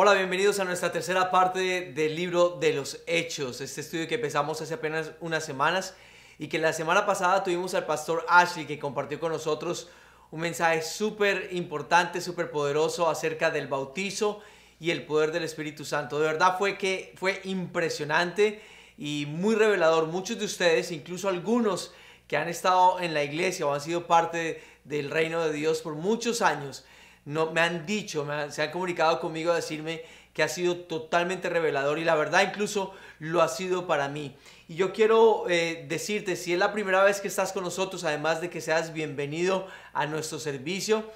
Hola, bienvenidos a nuestra tercera parte del libro de los Hechos. Este estudio que empezamos hace apenas unas semanas y que la semana pasada tuvimos al pastor Ashley que compartió con nosotros un mensaje súper importante, súper poderoso acerca del bautizo y el poder del Espíritu Santo. De verdad fue impresionante y muy revelador. Muchos de ustedes, incluso algunos que han estado en la iglesia o han sido parte del reino de Dios por muchos años, no, me han dicho, se han comunicado conmigo a decirme que ha sido totalmente revelador y la verdad incluso lo ha sido para mí. Y yo quiero decirte, si es la primera vez que estás con nosotros, además de que seas bienvenido a nuestro servicio,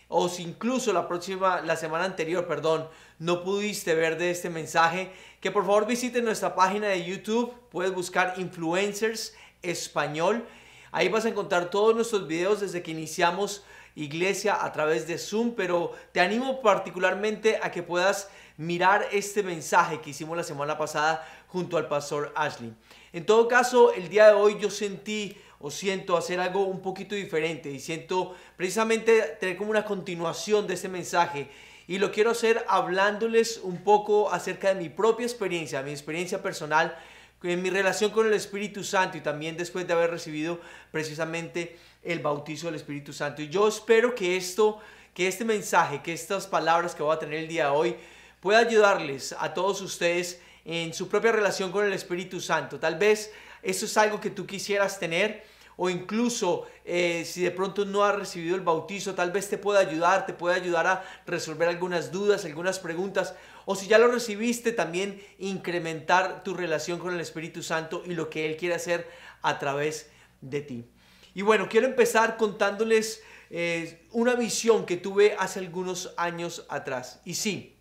o si incluso la semana anterior, no pudiste ver de este mensaje, que por favor visite nuestra página de YouTube. Puedes buscar Influencers Español. Ahí vas a encontrar todos nuestros videos desde que iniciamos iglesia a través de Zoom, pero te animo particularmente a que puedas mirar este mensaje que hicimos la semana pasada junto al pastor Ashley. En todo caso, el día de hoy yo siento hacer algo un poquito diferente y siento precisamente tener como una continuación de ese mensaje, y lo quiero hacer hablándoles un poco acerca de mi propia experiencia, mi experiencia personal en mi relación con el Espíritu Santo, y también después de haber recibido precisamente el bautizo del Espíritu Santo. Y yo espero que este mensaje, que estas palabras que voy a tener el día de hoy pueda ayudarles a todos ustedes en su propia relación con el Espíritu Santo. Tal vez eso es algo que tú quisieras tener, o incluso si de pronto no has recibido el bautizo, tal vez te pueda ayudar a resolver algunas dudas, algunas preguntas. O si ya lo recibiste, también incrementar tu relación con el Espíritu Santo y lo que Él quiere hacer a través de ti. Y bueno, quiero empezar contándoles una visión que tuve hace algunos años atrás. Y sí,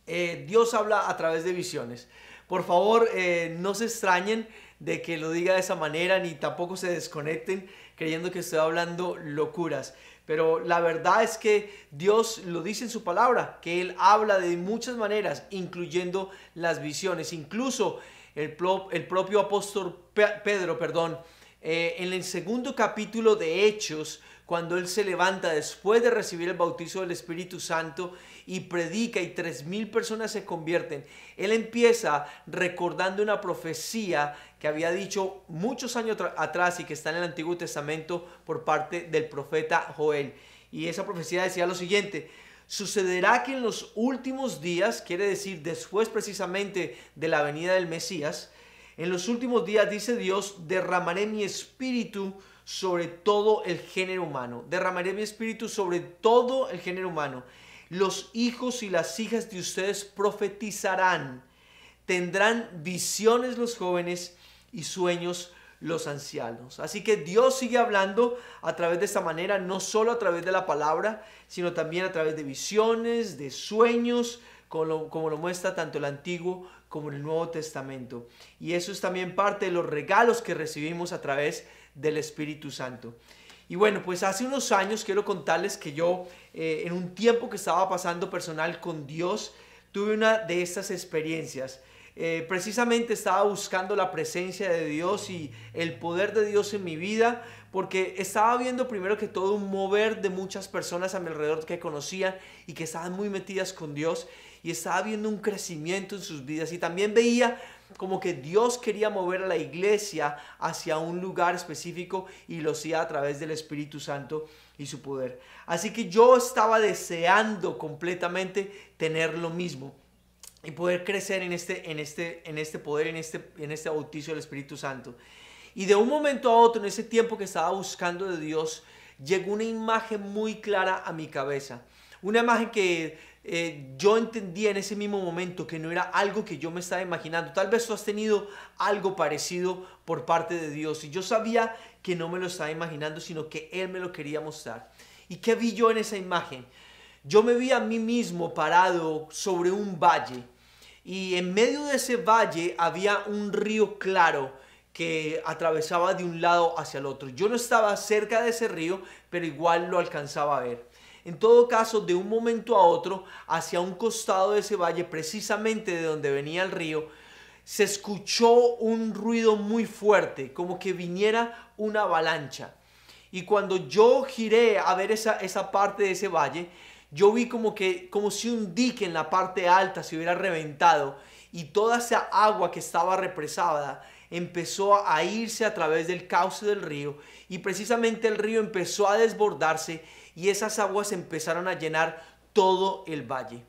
Dios habla a través de visiones. Por favor, no se extrañen de que lo diga de esa manera, ni tampoco se desconecten creyendo que estoy hablando locuras. Pero la verdad es que Dios lo dice en su palabra, que Él habla de muchas maneras, incluyendo las visiones. Incluso el propio apóstol Pedro, en el segundo capítulo de Hechos, cuando él se levanta después de recibir el bautizo del Espíritu Santo y predica y 3,000 personas se convierten, él empieza recordando una profecía que había dicho muchos años atrás y que está en el Antiguo Testamento por parte del profeta Joel. Y esa profecía decía lo siguiente: sucederá que en los últimos días, quiere decir después precisamente de la venida del Mesías, en los últimos días, dice Dios, derramaré mi espíritu sobre todo el género humano. Derramaré mi espíritu sobre todo el género humano. Los hijos y las hijas de ustedes profetizarán. Tendrán visiones los jóvenes y sueños los ancianos. Así que Dios sigue hablando a través de esta manera, no solo a través de la palabra, sino también a través de visiones, de sueños, como lo muestra tanto el Antiguo como el Nuevo Testamento. Y eso es también parte de los regalos que recibimos a través del Espíritu Santo. Y bueno, pues hace unos años quiero contarles que yo, en un tiempo que estaba pasando personal con Dios, tuve una de estas experiencias. Precisamente estaba buscando la presencia de Dios y el poder de Dios en mi vida, porque estaba viendo primero que todo un mover de muchas personas a mi alrededor que conocían y que estaban muy metidas con Dios, y estaba viendo un crecimiento en sus vidas, y también veía como que Dios quería mover a la iglesia hacia un lugar específico, y lo hacía a través del Espíritu Santo y su poder. Así que yo estaba deseando completamente tener lo mismo y poder crecer en este poder, en este bautizo del Espíritu Santo. Y de un momento a otro, en ese tiempo que estaba buscando de Dios, llegó una imagen muy clara a mi cabeza. Una imagen que yo entendía en ese mismo momento que no era algo que yo me estaba imaginando. Tal vez tú has tenido algo parecido por parte de Dios, y yo sabía que no me lo estaba imaginando, sino que Él me lo quería mostrar. ¿Y qué vi yo en esa imagen? Yo me vi a mí mismo parado sobre un valle, y en medio de ese valle había un río claro que atravesaba de un lado hacia el otro. Yo no estaba cerca de ese río, pero igual lo alcanzaba a ver. En todo caso, de un momento a otro, hacia un costado de ese valle, precisamente de donde venía el río, se escuchó un ruido muy fuerte, como que viniera una avalancha. Y cuando yo giré a ver esa parte de ese valle, yo vi como si un dique en la parte alta se hubiera reventado y toda esa agua que estaba represada empezó a irse a través del cauce del río, y precisamente el río empezó a desbordarse y esas aguas empezaron a llenar todo el valle.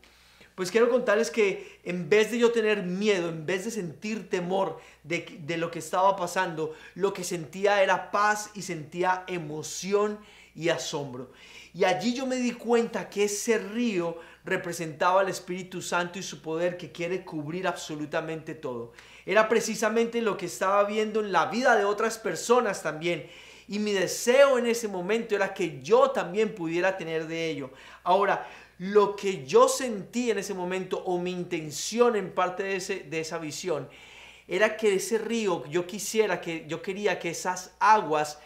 Pues quiero contarles que en vez de yo tener miedo, en vez de sentir temor de lo que estaba pasando, lo que sentía era paz y sentía emoción y asombro. Y allí yo me di cuenta que ese río representaba al Espíritu Santo y su poder que quiere cubrir absolutamente todo. Era precisamente lo que estaba viendo en la vida de otras personas también. Y mi deseo en ese momento era que yo también pudiera tener de ello. Ahora, lo que yo sentí en ese momento, o mi intención en parte de esa visión, era que ese río, yo quería que esas aguas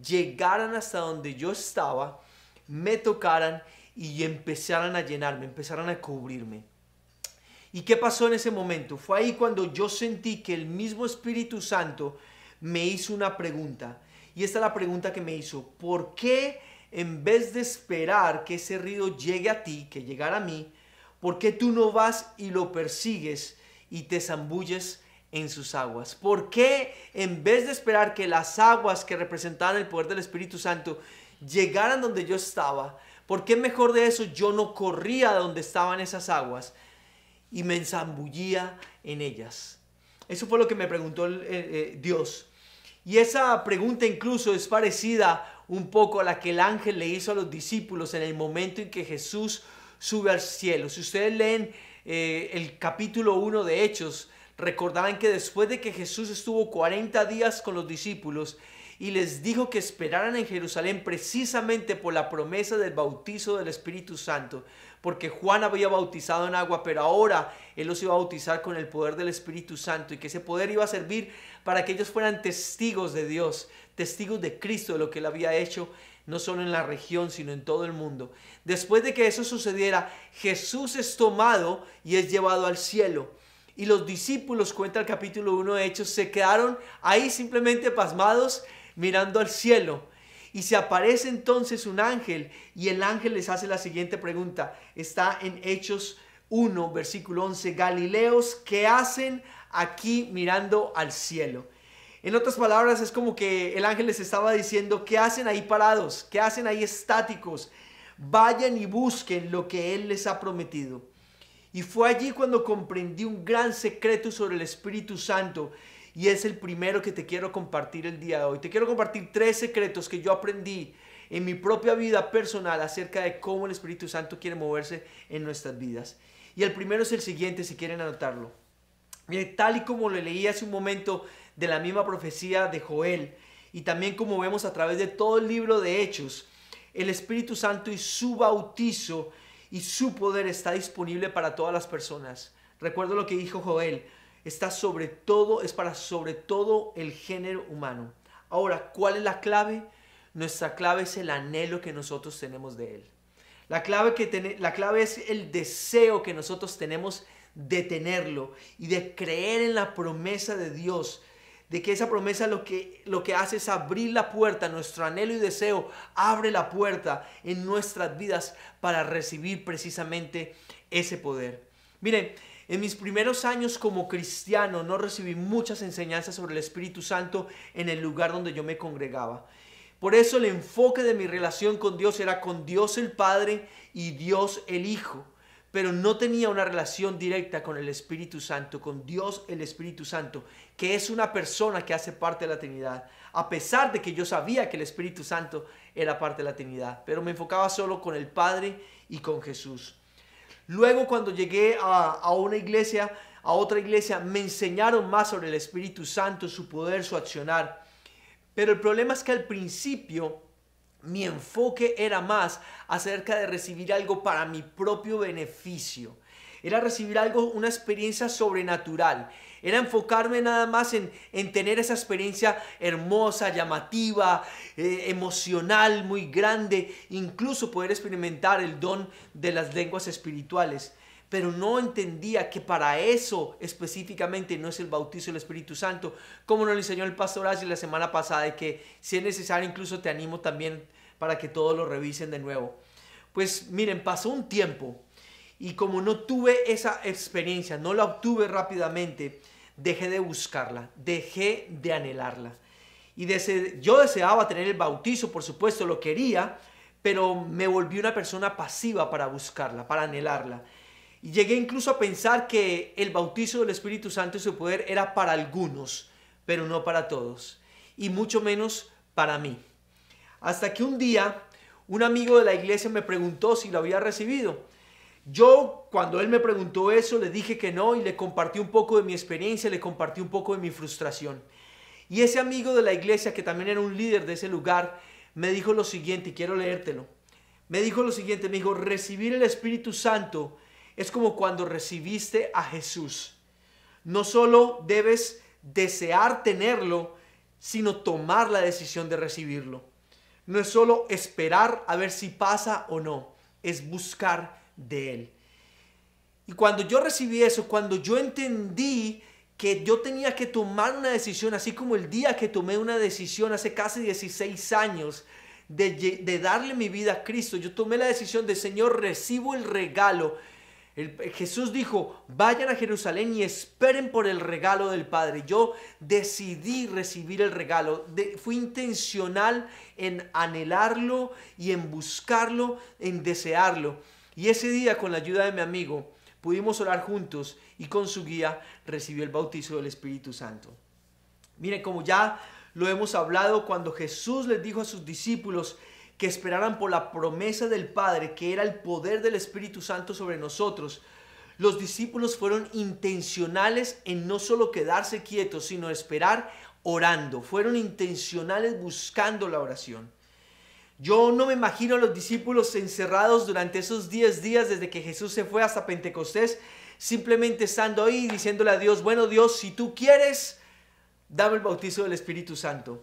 llegaran hasta donde yo estaba, me tocaran y empezaran a llenarme, empezaran a cubrirme. ¿Y qué pasó en ese momento? Fue ahí cuando yo sentí que el mismo Espíritu Santo me hizo una pregunta. Y esta es la pregunta que me hizo: ¿por qué en vez de esperar que ese río llegue a ti, que llegara a mí, por qué tú no vas y lo persigues y te zambulles en sus aguas? ¿Por qué en vez de esperar que las aguas que representaban el poder del Espíritu Santo llegaran donde yo estaba, por qué mejor de eso yo no corría a donde estaban esas aguas y me zambullía en ellas? Eso fue lo que me preguntó Dios. Y esa pregunta incluso es parecida un poco a la que el ángel le hizo a los discípulos en el momento en que Jesús sube al cielo. Si ustedes leen el capítulo 1 de Hechos, recordarán que después de que Jesús estuvo 40 días con los discípulos y les dijo que esperaran en Jerusalén precisamente por la promesa del bautizo del Espíritu Santo, porque Juan había bautizado en agua, pero ahora él los iba a bautizar con el poder del Espíritu Santo, y que ese poder iba a servir para que ellos fueran testigos de Dios, testigos de Cristo, de lo que él había hecho, no solo en la región, sino en todo el mundo. Después de que eso sucediera, Jesús es tomado y es llevado al cielo. Y los discípulos, cuenta el capítulo 1 de Hechos, se quedaron ahí simplemente pasmados mirando al cielo. Y se aparece entonces un ángel, y el ángel les hace la siguiente pregunta. Está en Hechos 1, versículo 11. Galileos, ¿qué hacen aquí mirando al cielo? En otras palabras, es como que el ángel les estaba diciendo: ¿qué hacen ahí parados? ¿Qué hacen ahí estáticos? Vayan y busquen lo que él les ha prometido. Y fue allí cuando comprendí un gran secreto sobre el Espíritu Santo, y es el primero que te quiero compartir el día de hoy. Te quiero compartir 3 secretos que yo aprendí en mi propia vida personal acerca de cómo el Espíritu Santo quiere moverse en nuestras vidas. Y el primero es el siguiente, si quieren anotarlo. Mire, tal y como lo leí hace un momento de la misma profecía de Joel, y también como vemos a través de todo el libro de Hechos, el Espíritu Santo y su bautizo y su poder está disponible para todas las personas. Recuerdo lo que dijo Joel: está sobre todo, es para sobre todo el género humano. Ahora, ¿cuál es la clave? Nuestra clave es el anhelo que nosotros tenemos de él. La clave es el deseo que nosotros tenemos de tenerlo y de creer en la promesa de Dios, de que esa promesa lo que hace es abrir la puerta. Nuestro anhelo y deseo abre la puerta en nuestras vidas para recibir precisamente ese poder. Miren, en mis primeros años como cristiano no recibí muchas enseñanzas sobre el Espíritu Santo en el lugar donde yo me congregaba. Por eso el enfoque de mi relación con Dios era con Dios el Padre y Dios el Hijo. Pero no tenía una relación directa con el Espíritu Santo, con Dios el Espíritu Santo, que es una persona que hace parte de la Trinidad. A pesar de que yo sabía que el Espíritu Santo era parte de la Trinidad, pero me enfocaba solo con el Padre y con Jesús. Luego, cuando llegué a otra iglesia, me enseñaron más sobre el Espíritu Santo, su poder, su accionar. Pero el problema es que al principio mi enfoque era más acerca de recibir algo para mi propio beneficio. Era recibir algo, una experiencia sobrenatural. Era enfocarme nada más en tener esa experiencia hermosa, llamativa, emocional, muy grande. Incluso poder experimentar el don de las lenguas espirituales. Pero no entendía que para eso específicamente no es el bautizo del Espíritu Santo, como nos lo enseñó el pastor Ashley la semana pasada, y que si es necesario incluso te animo también para que todos lo revisen de nuevo. Pues miren, pasó un tiempo y como no tuve esa experiencia, no la obtuve rápidamente, dejé de buscarla, dejé de anhelarla. Y yo deseaba tener el bautizo, por supuesto, lo quería, pero me volví una persona pasiva para buscarla, para anhelarla. Y llegué incluso a pensar que el bautizo del Espíritu Santo y su poder era para algunos, pero no para todos, y mucho menos para mí. Hasta que un día un amigo de la iglesia me preguntó si lo había recibido. Yo, cuando él me preguntó eso, le dije que no y le compartí un poco de mi experiencia, le compartí un poco de mi frustración. Y ese amigo de la iglesia, que también era un líder de ese lugar, me dijo lo siguiente, y quiero leértelo. Me dijo lo siguiente, me dijo, recibir el Espíritu Santo es como cuando recibiste a Jesús. No solo debes desear tenerlo, sino tomar la decisión de recibirlo. No es solo esperar a ver si pasa o no, es buscar de Él. Y cuando yo recibí eso, cuando yo entendí que yo tenía que tomar una decisión, así como el día que tomé una decisión hace casi 16 años de darle mi vida a Cristo, yo tomé la decisión de, Señor, recibo el regalo. Jesús dijo, vayan a Jerusalén y esperen por el regalo del Padre. Yo decidí recibir el regalo. Fui intencional en anhelarlo y en buscarlo, en desearlo. Y ese día, con la ayuda de mi amigo, pudimos orar juntos y con su guía recibí el bautizo del Espíritu Santo. Miren, como ya lo hemos hablado, cuando Jesús les dijo a sus discípulos que esperaran por la promesa del Padre, que era el poder del Espíritu Santo sobre nosotros, los discípulos fueron intencionales en no solo quedarse quietos, sino esperar orando. Fueron intencionales buscando la oración. Yo no me imagino a los discípulos encerrados durante esos 10 días desde que Jesús se fue hasta Pentecostés, simplemente estando ahí diciéndole a Dios, bueno Dios, si tú quieres, dame el bautizo del Espíritu Santo.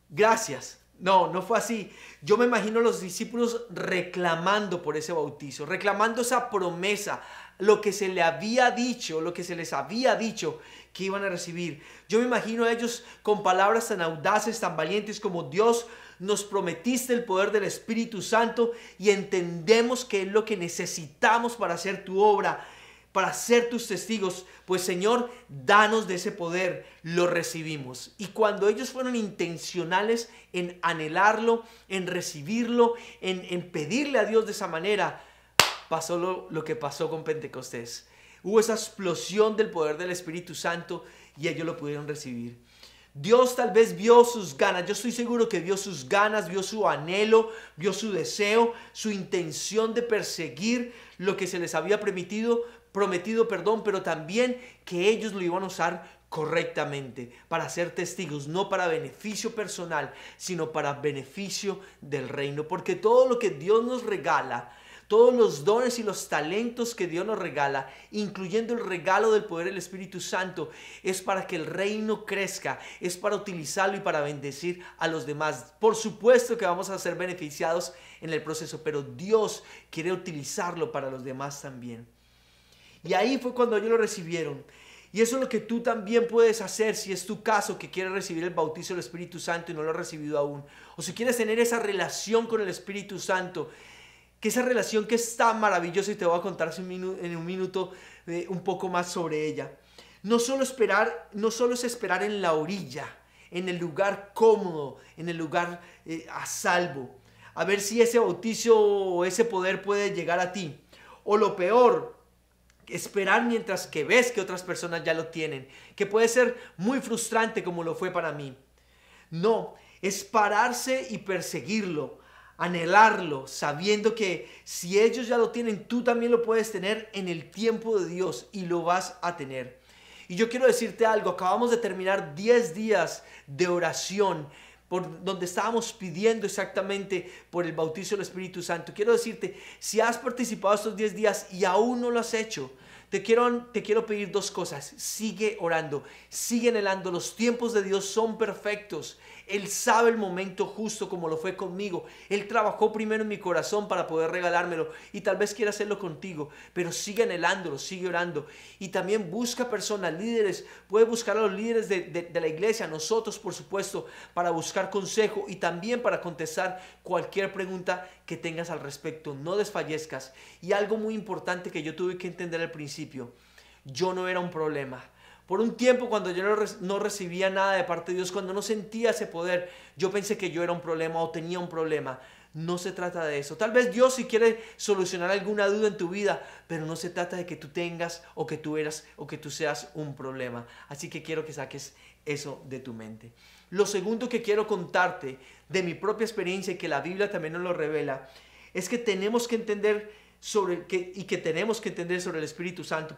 Gracias. No, no fue así. Yo me imagino a los discípulos reclamando por ese bautizo, reclamando esa promesa, lo que se le había dicho, lo que se les había dicho que iban a recibir. Yo me imagino a ellos con palabras tan audaces, tan valientes como Dios, nos prometiste el poder del Espíritu Santo y entendemos que es lo que necesitamos para hacer tu obra, para ser tus testigos. Pues Señor, danos de ese poder. Lo recibimos. Y cuando ellos fueron intencionales en anhelarlo, en recibirlo, en pedirle a Dios de esa manera, pasó lo que pasó con Pentecostés. Hubo esa explosión del poder del Espíritu Santo y ellos lo pudieron recibir. Dios tal vez vio sus ganas, yo estoy seguro que vio sus ganas, vio su anhelo, vio su deseo, su intención de perseguir lo que se les había prometido, pero también que ellos lo iban a usar correctamente para ser testigos, no para beneficio personal, sino para beneficio del reino. Porque todo lo que Dios nos regala, todos los dones y los talentos que Dios nos regala, incluyendo el regalo del poder del Espíritu Santo, es para que el reino crezca, es para utilizarlo y para bendecir a los demás. Por supuesto que vamos a ser beneficiados en el proceso, pero Dios quiere utilizarlo para los demás también. Y ahí fue cuando ellos lo recibieron. Y eso es lo que tú también puedes hacer si es tu caso, que quieres recibir el bautizo del Espíritu Santo y no lo has recibido aún. O si quieres tener esa relación con el Espíritu Santo, que esa relación que es tan maravillosa, y te voy a contar en un minuto un poco más sobre ella. No solo es esperar en la orilla, en el lugar cómodo, en el lugar a salvo, a ver si ese bautizo o ese poder puede llegar a ti. O lo peor, esperar mientras que ves que otras personas ya lo tienen, que puede ser muy frustrante como lo fue para mí. No, es pararse y perseguirlo, anhelarlo, sabiendo que si ellos ya lo tienen, tú también lo puedes tener en el tiempo de Dios y lo vas a tener. Y yo quiero decirte algo, acabamos de terminar 10 días de oración por donde estábamos pidiendo exactamente por el bautizo del Espíritu Santo. Quiero decirte, si has participado estos 10 días y aún no lo has hecho, te quiero pedir dos cosas. Sigue orando, sigue anhelando. Los tiempos de Dios son perfectos. Él sabe el momento justo como lo fue conmigo. Él trabajó primero en mi corazón para poder regalármelo y tal vez quiera hacerlo contigo, pero sigue anhelándolo, sigue orando. Y también busca personas, líderes, puedes buscar a los líderes de la iglesia, nosotros por supuesto, para buscar consejo y también para contestar cualquier pregunta que tengas al respecto. No desfallezcas. Y algo muy importante que yo tuve que entender al principio, yo no era un problema. Por un tiempo, cuando yo no recibía nada de parte de Dios, cuando no sentía ese poder, yo pensé que yo era un problema o tenía un problema. No se trata de eso. Tal vez Dios sí quiere solucionar alguna duda en tu vida, pero no se trata de que tú tengas o que tú seas un problema. Así que quiero que saques eso de tu mente. Lo segundo que quiero contarte de mi propia experiencia y que la Biblia también nos lo revela, es que tenemos que entender sobre el Espíritu Santo,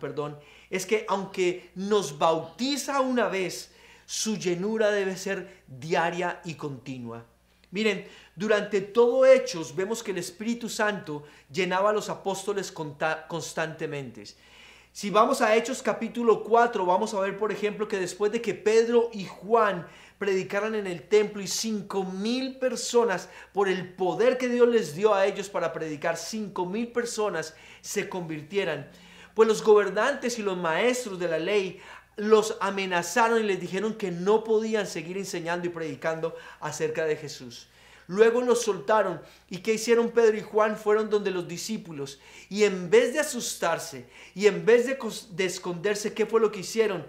es que aunque nos bautiza una vez, su llenura debe ser diaria y continua. Miren, durante todo Hechos vemos que el Espíritu Santo llenaba a los apóstoles constantemente. Si vamos a Hechos capítulo 4, vamos a ver por ejemplo que después de que Pedro y Juan predicaran en el templo y 5,000 personas, por el poder que Dios les dio a ellos para predicar, 5,000 personas se convirtieran, pues los gobernantes y los maestros de la ley los amenazaron y les dijeron que no podían seguir enseñando y predicando acerca de Jesús. Luego los soltaron. ¿Y qué hicieron Pedro y Juan? Fueron donde los discípulos. Y en vez de asustarse y en vez de esconderse, ¿qué fue lo que hicieron?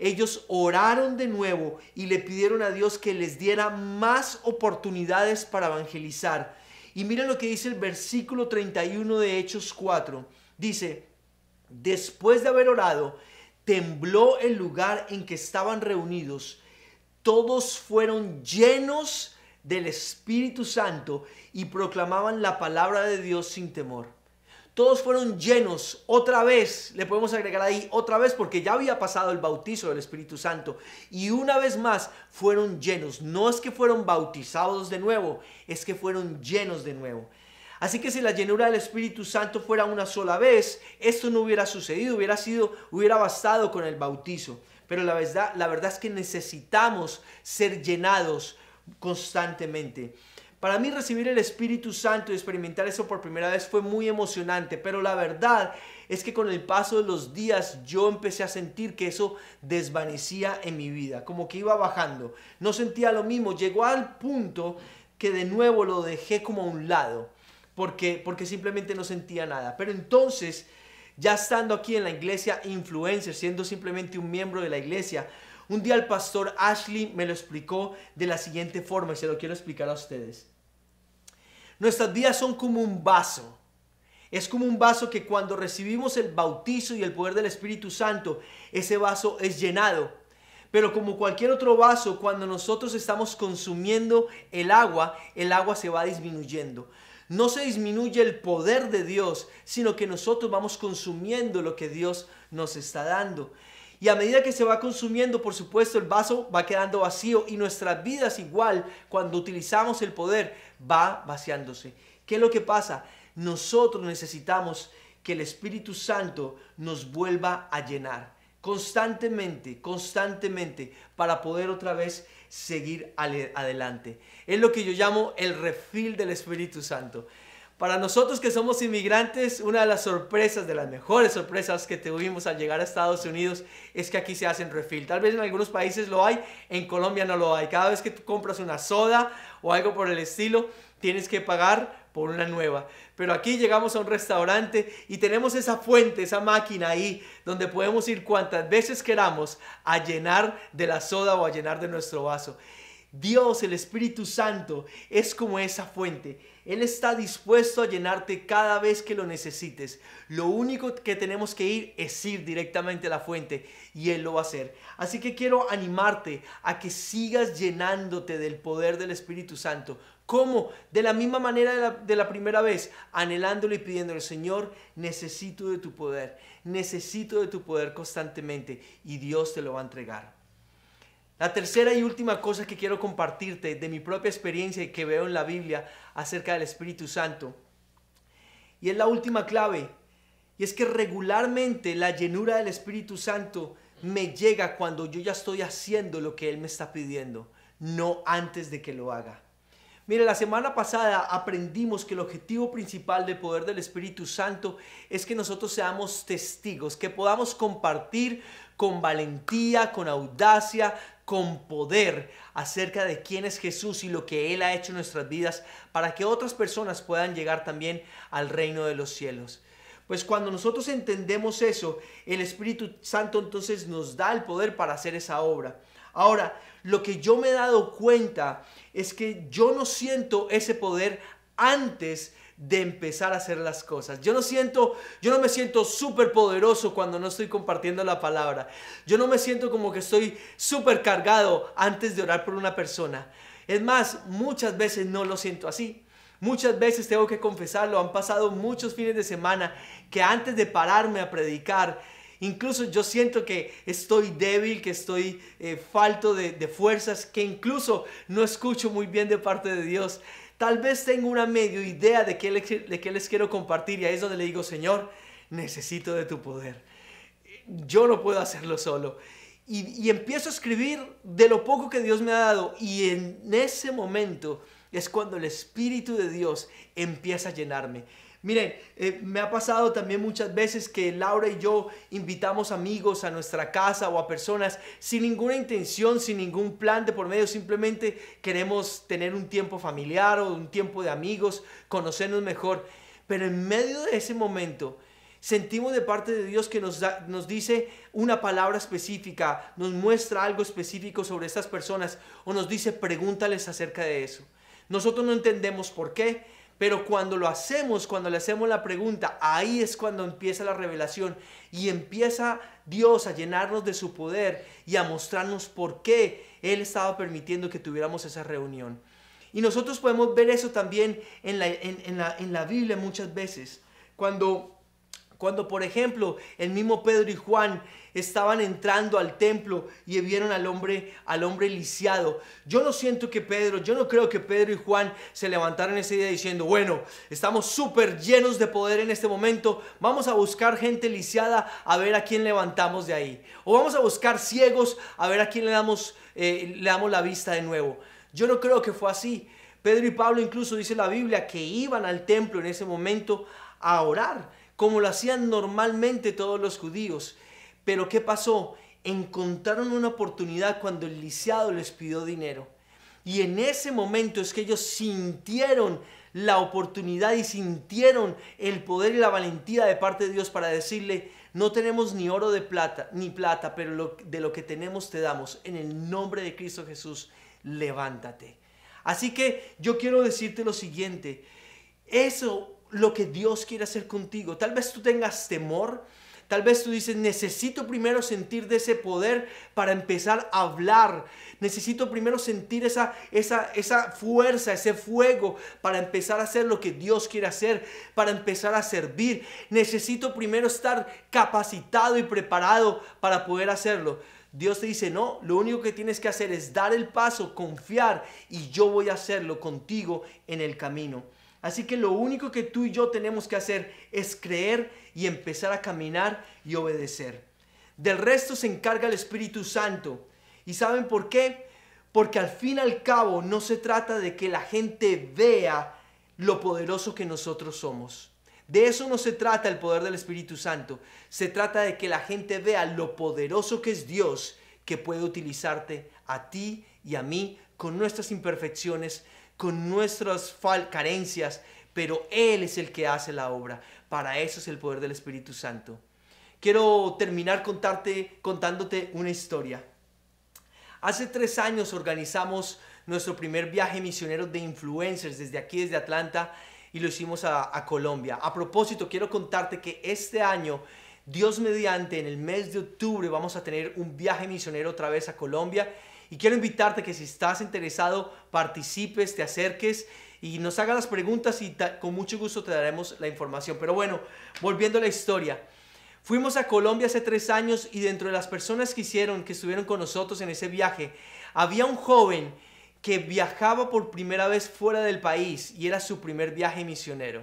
Ellos oraron de nuevo y le pidieron a Dios que les diera más oportunidades para evangelizar. Y miren lo que dice el versículo 31 de Hechos 4. Dice, después de haber orado, tembló el lugar en que estaban reunidos. Todos fueron llenos del Espíritu Santo y proclamaban la palabra de Dios sin temor. Todos fueron llenos, otra vez, le podemos agregar ahí, otra vez, porque ya había pasado el bautizo del Espíritu Santo. Y una vez más fueron llenos. No es que fueron bautizados de nuevo, es que fueron llenos de nuevo. Así que si la llenura del Espíritu Santo fuera una sola vez, esto no hubiera sucedido, hubiera bastado con el bautizo. Pero la verdad es que necesitamos ser llenados constantemente. Para mí recibir el Espíritu Santo y experimentar eso por primera vez fue muy emocionante, pero la verdad es que con el paso de los días yo empecé a sentir que eso desvanecía en mi vida, como que iba bajando. No sentía lo mismo, llegó al punto que de nuevo lo dejé como a un lado, porque simplemente no sentía nada. Pero entonces, ya estando aquí en la iglesia Influencer, siendo simplemente un miembro de la iglesia, un día el pastor Ashley me lo explicó de la siguiente forma y se lo quiero explicar a ustedes. Nuestras vidas son como un vaso. Es como un vaso que cuando recibimos el bautizo y el poder del Espíritu Santo, ese vaso es llenado. Pero como cualquier otro vaso, cuando nosotros estamos consumiendo el agua se va disminuyendo. No se disminuye el poder de Dios, sino que nosotros vamos consumiendo lo que Dios nos está dando. Y a medida que se va consumiendo, por supuesto, el vaso va quedando vacío y nuestras vidas igual, cuando utilizamos el poder, va vaciándose. ¿Qué es lo que pasa? Nosotros necesitamos que el Espíritu Santo nos vuelva a llenar constantemente, para poder otra vez seguir adelante. Es lo que yo llamo el refill del Espíritu Santo. Para nosotros que somos inmigrantes, una de las sorpresas, de las mejores sorpresas que tuvimos al llegar a Estados Unidos es que aquí se hacen refill. Tal vez en algunos países lo hay, en Colombia no lo hay. Cada vez que tú compras una soda o algo por el estilo, tienes que pagar por una nueva. Pero aquí llegamos a un restaurante y tenemos esa fuente, esa máquina ahí, donde podemos ir cuantas veces queramos a llenar de la soda o a llenar de nuestro vaso. Dios, el Espíritu Santo, es como esa fuente. Él está dispuesto a llenarte cada vez que lo necesites. Lo único que tenemos que es ir directamente a la fuente y Él lo va a hacer. Así que quiero animarte a que sigas llenándote del poder del Espíritu Santo. ¿Cómo? De la misma manera de la primera vez, anhelándolo y pidiéndole, Señor, necesito de tu poder constantemente, y Dios te lo va a entregar. La tercera y última cosa que quiero compartirte de mi propia experiencia y que veo en la Biblia acerca del Espíritu Santo, y es la última clave, y es que regularmente la llenura del Espíritu Santo me llega cuando yo ya estoy haciendo lo que Él me está pidiendo. no antes de que lo haga. Mire, la semana pasada aprendimos que el objetivo principal del poder del Espíritu Santo es que nosotros seamos testigos, que podamos compartir con valentía, con audacia, con poder acerca de quién es Jesús y lo que Él ha hecho en nuestras vidas para que otras personas puedan llegar también al reino de los cielos. Pues cuando nosotros entendemos eso, el Espíritu Santo entonces nos da el poder para hacer esa obra. Ahora, lo que yo me he dado cuenta es que yo no siento ese poder antes de empezar a hacer las cosas. Yo no me siento súper poderoso cuando no estoy compartiendo la palabra. Yo no me siento como que estoy súper cargado antes de orar por una persona. Es más, muchas veces no lo siento así. Muchas veces tengo que confesarlo, han pasado muchos fines de semana que antes de pararme a predicar, incluso yo siento que estoy débil, que estoy falto de fuerzas, que incluso no escucho muy bien de parte de Dios. Tal vez tengo una medio idea de qué les quiero compartir y ahí es donde le digo, Señor, necesito de tu poder. Yo no puedo hacerlo solo. Y empiezo a escribir de lo poco que Dios me ha dado y en ese momento es cuando el Espíritu de Dios empieza a llenarme. Miren, me ha pasado también muchas veces que Laura y yo invitamos amigos a nuestra casa o a personas sin ninguna intención, sin ningún plan de por medio, simplemente queremos tener un tiempo familiar o un tiempo de amigos, conocernos mejor. Pero en medio de ese momento sentimos de parte de Dios que nos dice una palabra específica, nos muestra algo específico sobre estas personas o nos dice pregúntales acerca de eso. Nosotros no entendemos por qué, pero cuando lo hacemos, cuando le hacemos la pregunta, ahí es cuando empieza la revelación y empieza Dios a llenarnos de su poder y a mostrarnos por qué Él estaba permitiendo que tuviéramos esa reunión. Y nosotros podemos ver eso también en la Biblia muchas veces. Cuando por ejemplo el mismo Pedro y Juan estaban entrando al templo y vieron al hombre lisiado. Yo no creo que Pedro y Juan se levantaron ese día diciendo, bueno, estamos súper llenos de poder en este momento, vamos a buscar gente lisiada a ver a quién levantamos de ahí. O vamos a buscar ciegos a ver a quién le damos la vista de nuevo. Yo no creo que fue así. Pedro y Pablo incluso dice la Biblia que iban al templo en ese momento a orar, como lo hacían normalmente todos los judíos. Pero ¿qué pasó? Encontraron una oportunidad cuando el lisiado les pidió dinero. Y en ese momento es que ellos sintieron la oportunidad y sintieron el poder y la valentía de parte de Dios para decirle, no tenemos ni oro ni plata, pero de lo que tenemos te damos. En el nombre de Cristo Jesús, levántate. Así que yo quiero decirte lo siguiente, eso lo que Dios quiere hacer contigo. Tal vez tú tengas temor, tal vez tú dices, necesito primero sentir de ese poder para empezar a hablar. Necesito primero sentir esa fuerza, ese fuego para empezar a hacer lo que Dios quiere hacer, para empezar a servir. Necesito primero estar capacitado y preparado para poder hacerlo. Dios te dice, no, lo único que tienes que hacer es dar el paso, confiar y yo voy a hacerlo contigo en el camino. Así que lo único que tú y yo tenemos que hacer es creer y empezar a caminar y obedecer. Del resto se encarga el Espíritu Santo. ¿Y saben por qué? Porque al fin y al cabo no se trata de que la gente vea lo poderoso que nosotros somos. De eso no se trata el poder del Espíritu Santo. Se trata de que la gente vea lo poderoso que es Dios, que puede utilizarte a ti y a mí con nuestras imperfecciones, con nuestras carencias, pero Él es el que hace la obra. Para eso es el poder del Espíritu Santo. Quiero terminar contándote una historia. Hace 3 años organizamos nuestro primer viaje misionero de influencers desde Atlanta y lo hicimos a Colombia. A propósito, quiero contarte que este año, Dios mediante, en el mes de octubre vamos a tener un viaje misionero otra vez a Colombia. Y quiero invitarte que si estás interesado, participes, te acerques y nos hagas las preguntas y con mucho gusto te daremos la información. Pero bueno, volviendo a la historia. Fuimos a Colombia hace 3 años y dentro de las personas que estuvieron con nosotros en ese viaje, había un joven que viajaba por primera vez fuera del país y era su primer viaje misionero.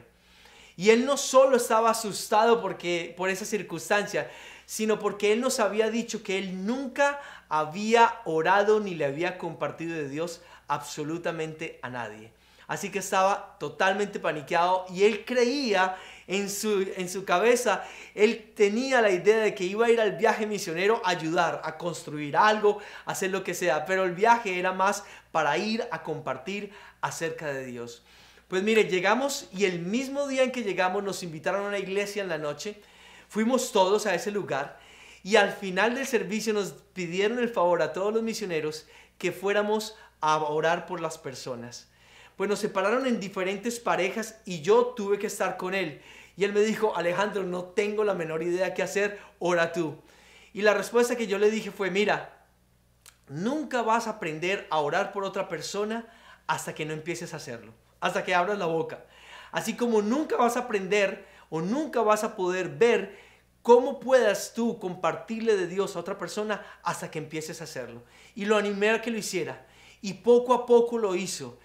Y él no solo estaba asustado por esa circunstancia, sino porque Él nos había dicho que Él nunca había orado ni le había compartido de Dios absolutamente a nadie. Así que estaba totalmente paniqueado y él creía en su cabeza, él tenía la idea de que iba a ir al viaje misionero a ayudar, a construir algo, a hacer lo que sea, pero el viaje era más para ir a compartir acerca de Dios. Pues mire, llegamos y el mismo día en que llegamos nos invitaron a una iglesia en la noche, fuimos todos a ese lugar y al final del servicio nos pidieron el favor a todos los misioneros que fuéramos a orar por las personas. Pues nos separaron en diferentes parejas y yo tuve que estar con él. Y él me dijo, Alejandro, no tengo la menor idea qué hacer, ora tú. Y la respuesta que yo le dije fue, mira, nunca vas a aprender a orar por otra persona hasta que no empieces a hacerlo, hasta que abras la boca. Así como nunca vas a aprender o nunca vas a poder ver cómo puedas tú compartirle de Dios a otra persona hasta que empieces a hacerlo. Y lo animé a que lo hiciera. Y poco a poco lo hizo.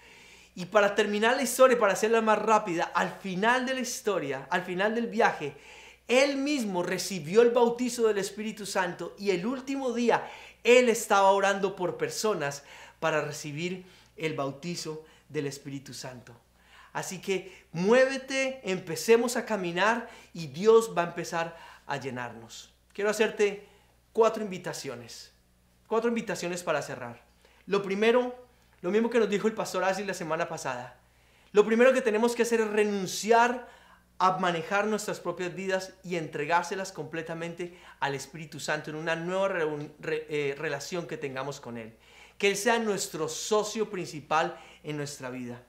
Y para terminar la historia, para hacerla más rápida, al final de la historia, al final del viaje, él mismo recibió el bautizo del Espíritu Santo y el último día él estaba orando por personas para recibir el bautizo del Espíritu Santo. Así que muévete, empecemos a caminar y Dios va a empezar a llenarnos. Quiero hacerte 4 invitaciones para cerrar. Lo primero, lo mismo que nos dijo el pastor Ashley la semana pasada. Lo primero que tenemos que hacer es renunciar a manejar nuestras propias vidas y entregárselas completamente al Espíritu Santo en una nueva relación que tengamos con Él. Que Él sea nuestro socio principal en nuestra vida.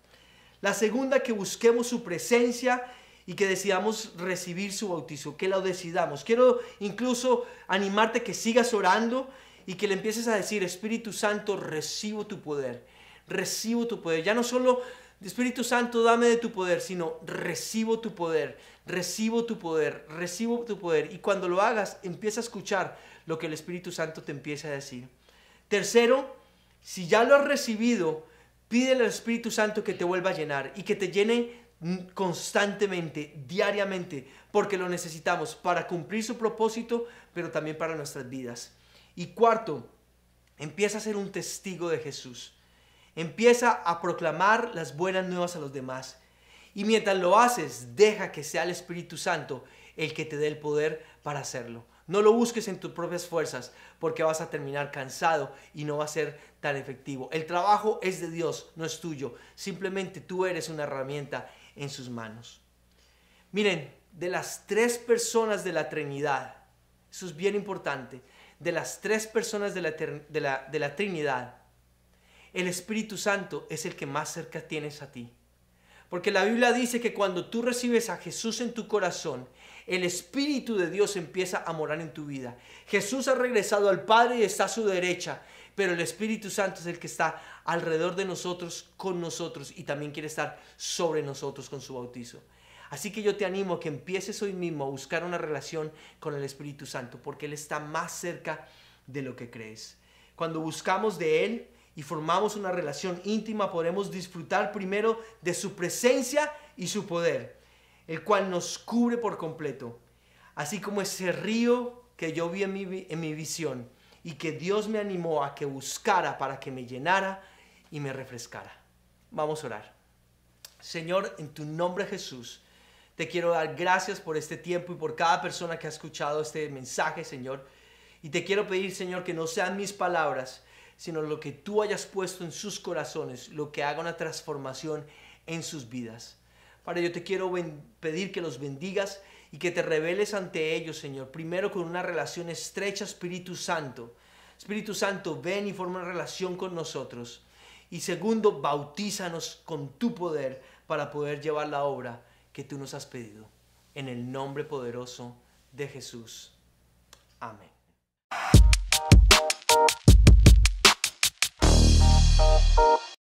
La segunda, que busquemos su presencia y que decidamos recibir su bautizo, que lo decidamos. Quiero incluso animarte que sigas orando y que le empieces a decir, Espíritu Santo, recibo tu poder. Recibo tu poder. Ya no solo, Espíritu Santo, dame de tu poder, sino recibo tu poder, recibo tu poder, recibo tu poder. Y cuando lo hagas, empieza a escuchar lo que el Espíritu Santo te empieza a decir. Tercero, si ya lo has recibido, pídele al Espíritu Santo que te vuelva a llenar y que te llene constantemente, diariamente, porque lo necesitamos para cumplir su propósito, pero también para nuestras vidas. Y cuarto, empieza a ser un testigo de Jesús. Empieza a proclamar las buenas nuevas a los demás. Y mientras lo haces, deja que sea el Espíritu Santo el que te dé el poder para hacerlo. No lo busques en tus propias fuerzas, porque vas a terminar cansado y no va a ser tan efectivo. El trabajo es de Dios, no es tuyo. Simplemente tú eres una herramienta en sus manos. Miren, de las 3 personas de la Trinidad, eso es bien importante, de las 3 personas de la Trinidad, el Espíritu Santo es el que más cerca tienes a ti. Porque la Biblia dice que cuando tú recibes a Jesús en tu corazón, el Espíritu de Dios empieza a morar en tu vida. Jesús ha regresado al Padre y está a su derecha, pero el Espíritu Santo es el que está alrededor de nosotros, con nosotros, y también quiere estar sobre nosotros con su bautizo. Así que yo te animo a que empieces hoy mismo a buscar una relación con el Espíritu Santo, porque Él está más cerca de lo que crees. Cuando buscamos de Él y formamos una relación íntima, podremos disfrutar primero de su presencia y su poder, el cual nos cubre por completo. Así como ese río que yo vi en mi visión y que Dios me animó a que buscara para que me llenara y me refrescara. Vamos a orar. Señor, en tu nombre Jesús, te quiero dar gracias por este tiempo y por cada persona que ha escuchado este mensaje, Señor. Y te quiero pedir, Señor, que no sean mis palabras, sino lo que tú hayas puesto en sus corazones, lo que haga una transformación en sus vidas. Padre, yo te quiero pedir que los bendigas y que te reveles ante ellos, Señor. Primero, con una relación estrecha, Espíritu Santo. Espíritu Santo, ven y forma una relación con nosotros. Y segundo, bautízanos con tu poder para poder llevar la obra que tú nos has pedido. En el nombre poderoso de Jesús. Amén.